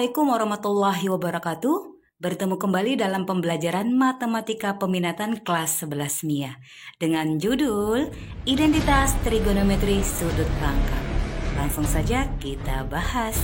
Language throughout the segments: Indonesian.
Assalamualaikum warahmatullahi wabarakatuh. Bertemu kembali dalam pembelajaran Matematika Peminatan kelas 11 MIA dengan judul Identitas Trigonometri Sudut Rangkap. Langsung saja kita bahas.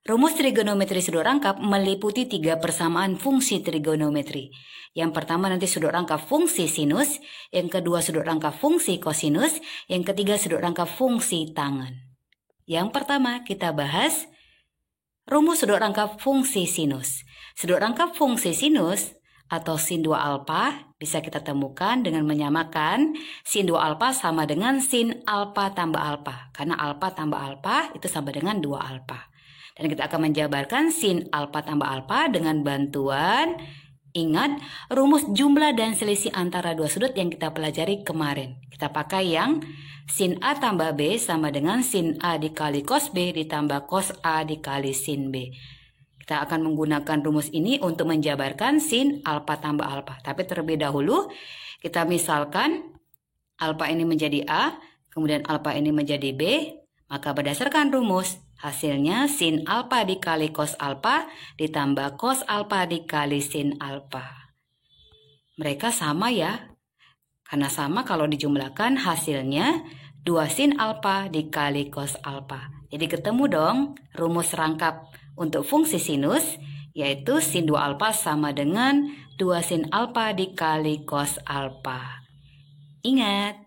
Rumus trigonometri sudut rangkap meliputi 3 persamaan fungsi trigonometri. Yang pertama nanti sudut rangkap fungsi sinus, yang kedua sudut rangkap fungsi kosinus, yang ketiga sudut rangkap fungsi tangen. Yang pertama kita bahas rumus sudut rangkap fungsi sinus. Sudut rangkap fungsi sinus atau sin 2 alfa bisa kita temukan dengan menyamakan sin 2 alfa sama dengan sin alfa tambah alfa. Karena alfa tambah alfa itu sama dengan 2 alfa. Dan kita akan menjabarkan sin alfa tambah alfa dengan bantuan, ingat, rumus jumlah dan selisih antara dua sudut yang kita pelajari kemarin. Kita pakai yang sin A tambah B sama dengan sin A dikali cos B ditambah cos A dikali sin B. Kita akan menggunakan rumus ini untuk menjabarkan sin alfa tambah alfa. Tapi terlebih dahulu kita misalkan alfa ini menjadi A, kemudian alfa ini menjadi B. Maka berdasarkan rumus hasilnya sin alfa dikali cos alfa ditambah cos alfa dikali sin alfa. Mereka sama ya. Karena sama kalau dijumlahkan hasilnya 2 sin alfa dikali cos alfa. Jadi ketemu dong rumus rangkap untuk fungsi sinus, yaitu sin 2 alfa sama dengan 2 sin alfa dikali cos alfa. Ingat,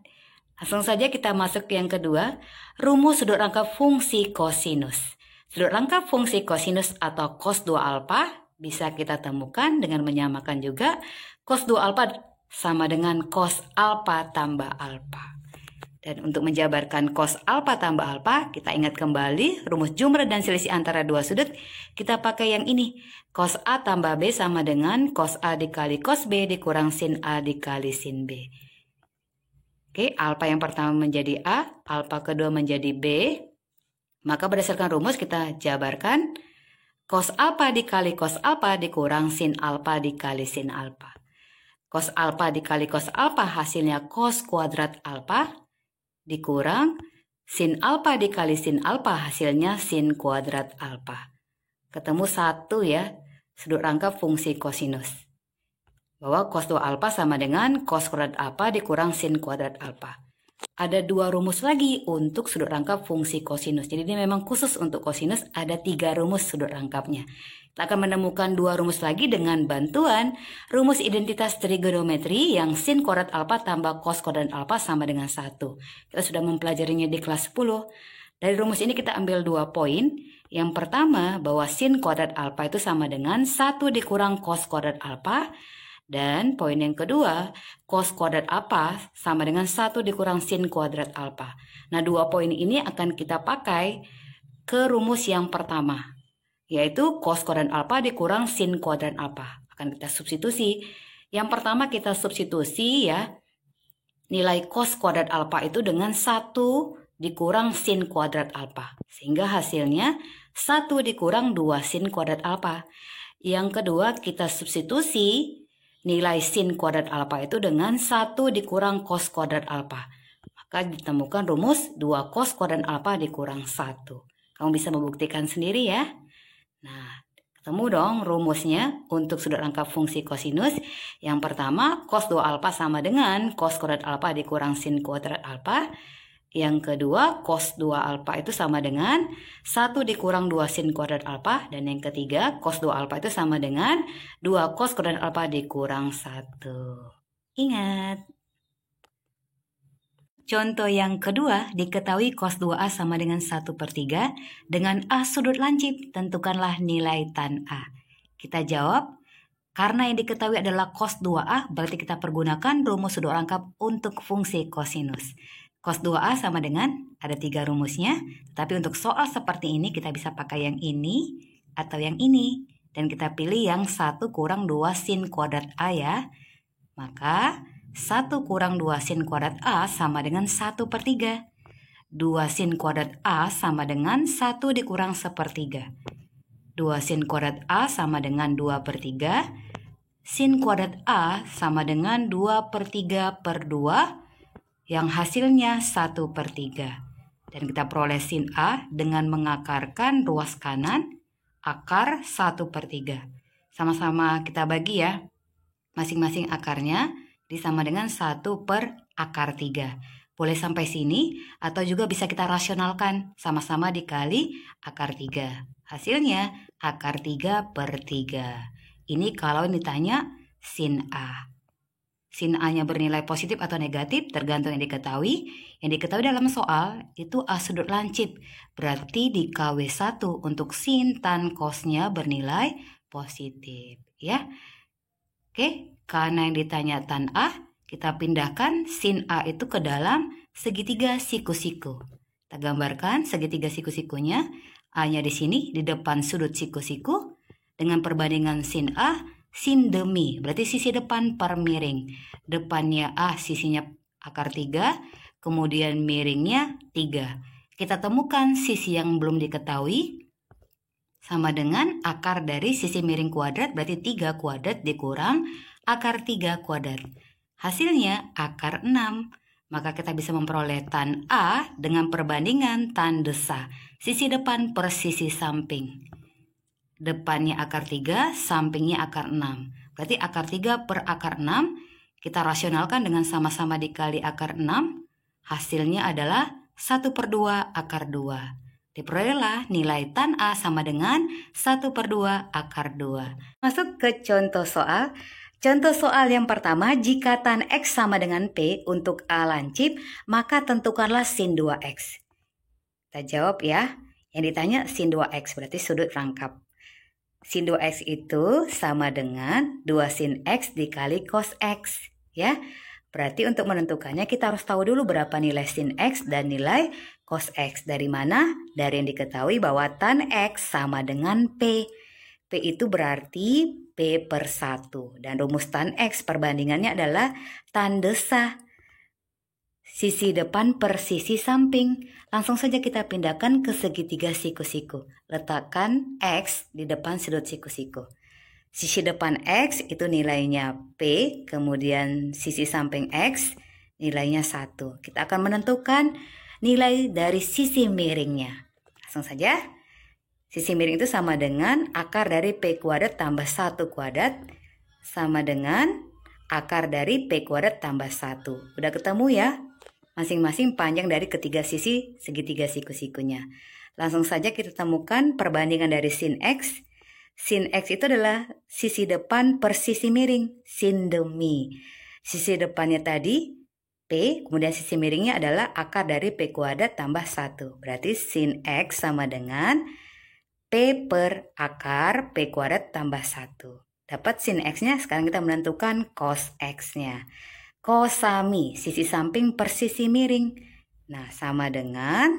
langsung saja kita masuk ke yang kedua, rumus sudut rangkap fungsi kosinus. Sudut rangkap fungsi kosinus atau cos 2 alfa bisa kita temukan dengan menyamakan juga cos 2 alfa sama dengan cos alfa tambah alfa. Dan untuk menjabarkan cos alfa tambah alfa, kita ingat kembali rumus jumlah dan selisih antara dua sudut. Kita pakai yang ini, cos A tambah B sama dengan cos A dikali cos B dikurang sin A dikali sin B. Oke, alfa yang pertama menjadi A, alfa kedua menjadi B. Maka berdasarkan rumus kita jabarkan cos alfa dikali cos alfa dikurang sin alfa dikali sin alfa. Cos alfa dikali cos alfa hasilnya cos kuadrat alfa dikurang sin alfa dikali sin alfa hasilnya sin kuadrat alfa. Ketemu satu ya, sudut rangkap fungsi kosinus. Bahwa cos 2 alfa sama dengan cos kuadrat alfa dikurang sin kuadrat alfa. Ada 2 rumus lagi untuk sudut rangkap fungsi kosinus. Jadi ini memang khusus untuk kosinus ada 3 rumus sudut rangkapnya. Kita akan menemukan 2 rumus lagi dengan bantuan rumus identitas trigonometri yang sin kuadrat alfa tambah cos kuadrat alfa sama dengan 1. Kita sudah mempelajarinya di kelas 10. Dari rumus ini kita ambil 2 poin. Yang pertama bahwa sin kuadrat alfa itu sama dengan 1 dikurang cos kuadrat alfa. Dan poin yang kedua, cos kuadrat alfa sama dengan 1 dikurang sin kuadrat alfa. Nah, 2 poin ini akan kita pakai ke rumus yang pertama, yaitu cos kuadrat alfa dikurang sin kuadrat alfa. Akan kita substitusi. Yang pertama kita substitusi ya, nilai cos kuadrat alfa itu dengan 1 dikurang sin kuadrat alfa. Sehingga hasilnya 1 dikurang 2 sin kuadrat alfa. Yang kedua kita substitusi nilai sin kuadrat alfa itu dengan 1 dikurang cos kuadrat alfa. Maka ditemukan rumus 2 cos kuadrat alfa dikurang 1. Kamu bisa membuktikan sendiri ya. Nah, ketemu dong rumusnya untuk sudut rangkap fungsi kosinus. Yang pertama, cos 2 alfa sama dengan cos kuadrat alfa dikurang sin kuadrat alfa. Yang kedua, cos 2 alfa itu sama dengan 1 dikurang 2 sin kuadrat alfa. Dan yang ketiga, cos 2 alfa itu sama dengan 2 cos kuadrat alfa dikurang 1. Ingat. Contoh yang kedua, diketahui cos 2A sama dengan 1/3. Dengan A sudut lancip, tentukanlah nilai tan A. Kita jawab, karena yang diketahui adalah cos 2A, berarti kita pergunakan rumus sudut rangkap untuk fungsi kosinus. Cos 2A sama dengan, ada 3 rumusnya, tapi untuk soal seperti ini kita bisa pakai yang ini atau yang ini. Dan kita pilih yang 1 kurang 2 sin kuadrat A ya. Maka 1 kurang 2 sin kuadrat A sama dengan 1/3. 2 sin kuadrat A sama dengan 1 dikurang 1/3. 2 sin kuadrat A sama dengan 2/3. Sin kuadrat A sama dengan 2/3/2. Yang hasilnya 1/3. Dan kita peroleh sin A dengan mengakarkan ruas kanan akar 1/3. Sama-sama kita bagi ya. Masing-masing akarnya disama dengan 1 per akar 3. Boleh sampai sini atau juga bisa kita rasionalkan. Sama-sama dikali akar 3. Hasilnya akar 3/3. Ini kalau ditanya sin A. Sin A-nya bernilai positif atau negatif tergantung yang diketahui. Yang diketahui dalam soal itu A sudut lancip. Berarti di KW1 untuk sin tan cosnya bernilai positif. Ya. Oke, karena yang ditanya tan A, kita pindahkan sin A itu ke dalam segitiga siku-siku. Kita gambarkan segitiga siku-sikunya. A-nya di sini di depan sudut siku-siku. Dengan perbandingan sin A, sin demi, berarti sisi depan per miring. Depannya A, sisinya akar 3, kemudian miringnya 3. Kita temukan sisi yang belum diketahui, sama dengan akar dari sisi miring kuadrat, berarti 3 kuadrat dikurang akar 3 kuadrat. Hasilnya akar 6. Maka kita bisa memperoleh tan A dengan perbandingan tan desa, sisi depan per sisi samping. Depannya akar 3, sampingnya akar 6. Berarti akar 3 per akar 6, kita rasionalkan dengan sama-sama dikali akar 6. Hasilnya adalah 1/2 akar 2. Diperolehlah nilai tan A sama dengan 1/2 akar 2. Masuk ke contoh soal. Contoh soal yang pertama, jika tan X sama dengan P untuk A lancip, maka tentukanlah sin 2X. Kita jawab ya. Yang ditanya sin 2X berarti sudut rangkap. Sin 2X itu sama dengan 2 sin X dikali cos X. Ya. Berarti untuk menentukannya kita harus tahu dulu berapa nilai sin X dan nilai cos X. Dari mana? Dari yang diketahui bahwa tan X sama dengan P. P itu berarti P per 1. Dan rumus tan X perbandingannya adalah tan desa. Sisi depan per sisi samping. Langsung saja kita pindahkan ke segitiga siku-siku. Letakkan X di depan sudut siku-siku. Sisi depan X itu nilainya P, kemudian sisi samping X nilainya 1. Kita akan menentukan nilai dari sisi miringnya. Langsung saja. Sisi miring itu sama dengan akar dari P kuadrat tambah 1 kuadrat sama dengan akar dari P kuadrat tambah 1. Udah ketemu ya? Masing-masing panjang dari ketiga sisi segitiga siku-sikunya. Langsung saja kita temukan perbandingan dari sin X. Sin X itu adalah sisi depan per sisi miring, sin demi. Sisi depannya tadi P, kemudian sisi miringnya adalah akar dari P kuadrat tambah 1. Berarti sin X sama dengan P per akar P kuadrat tambah 1. Dapat sin X-nya, sekarang kita menentukan cos X-nya. Kosami, sisi samping per sisi miring. Nah, sama dengan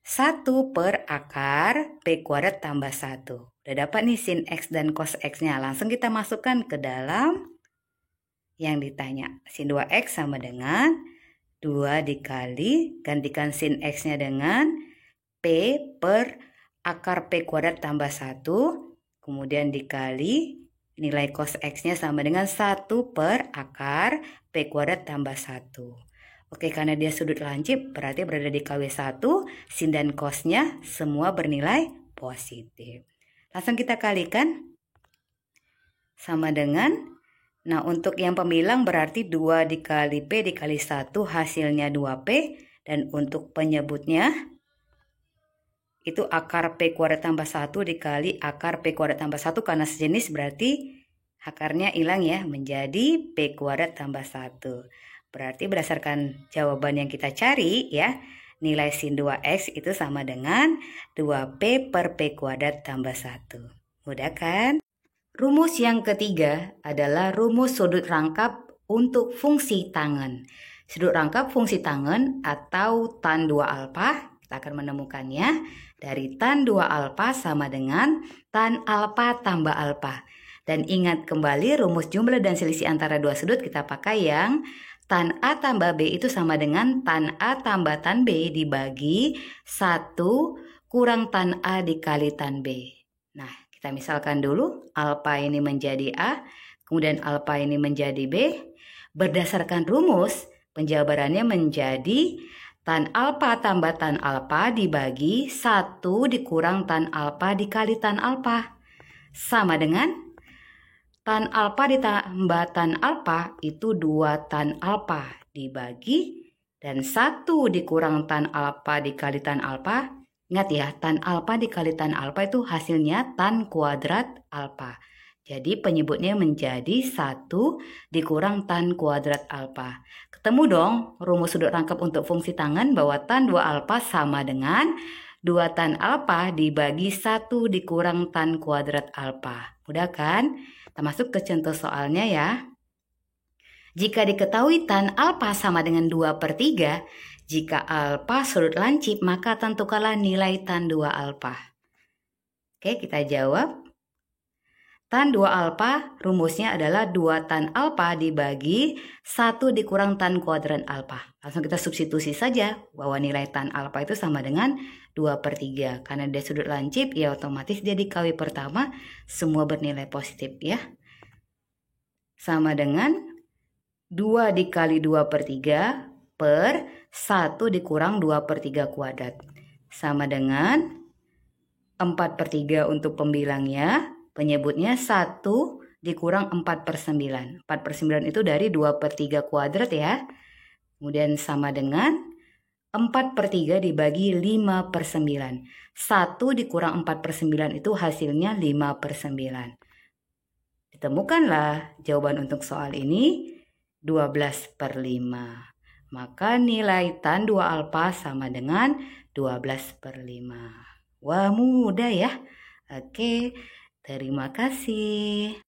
1 per akar P kuadrat tambah 1. Udah dapat nih sin X dan cos X-nya. Langsung kita masukkan ke dalam yang ditanya. Sin 2X sama dengan 2 dikali, gantikan sin X-nya dengan P per akar P kuadrat tambah 1. Kemudian dikali nilai cos X-nya sama dengan 1 per akar P kuadrat tambah 1. Oke, karena dia sudut lancip berarti berada di KW1, sin dan cos-nya semua bernilai positif. Langsung kita kalikan sama dengan, nah untuk yang pemilang berarti 2 dikali P dikali 1 hasilnya 2P. Dan untuk penyebutnya itu akar P kuadrat tambah 1 dikali akar P kuadrat tambah 1 karena sejenis berarti akarnya hilang ya, menjadi P kuadrat tambah 1. Berarti berdasarkan jawaban yang kita cari ya, nilai sin 2X itu sama dengan 2P per P kuadrat tambah 1. Mudah kan? Rumus yang ketiga adalah rumus sudut rangkap untuk fungsi tangen. Sudut rangkap fungsi tangen atau tan 2 alfa, kita akan menemukannya dari tan 2 alfa sama dengan tan alfa tambah alfa. Dan ingat kembali rumus jumlah dan selisih antara dua sudut kita pakai yang tan A tambah B itu sama dengan tan A tambah tan B dibagi 1 kurang tan A dikali tan B. Nah, kita misalkan dulu alfa ini menjadi A, kemudian alfa ini menjadi B. Berdasarkan rumus, penjabarannya menjadi tan alfa tambah tan alfa dibagi 1 dikurang tan alfa dikali tan alfa. Sama dengan tan alfa ditambah tan alfa itu 2 tan alfa dibagi dan 1 dikurang tan alfa dikali tan alfa. Ingat ya, tan alfa dikali tan alfa itu hasilnya tan kuadrat alfa. Jadi penyebutnya menjadi 1 dikurang tan kuadrat alfa. Ketemu dong rumus sudut rangkap untuk fungsi tangen bahwa tan 2 alfa sama dengan 2 tan alfa dibagi 1 dikurang tan kuadrat alfa. Mudah kan? Kita masuk ke contoh soalnya ya. Jika diketahui tan alfa sama dengan 2/3, jika alfa sudut lancip maka tentukanlah nilai tan 2 alfa. Oke, kita jawab. Tan 2 alfa rumusnya adalah 2 tan alfa dibagi 1 dikurang tan kuadrat alfa. Langsung kita substitusi saja bahwa nilai tan alfa itu sama dengan 2/3. Karena dia sudut lancip ya otomatis dia di KW pertama semua bernilai positif ya. Sama dengan 2 dikali 2/3 per 1 dikurang 2/3 kuadrat. Sama dengan 4/3 untuk pembilangnya. Penyebutnya 1 dikurang 4/9. 4/9 itu dari 2/3 kuadrat ya. Kemudian sama dengan 4/3 dibagi 5/9. 1 dikurang 4/9 itu hasilnya 5/9. Ditemukanlah jawaban untuk soal ini 12/5. Maka nilai tan 2 alfa sama dengan 12/5. Wah, mudah ya. Oke. Terima kasih.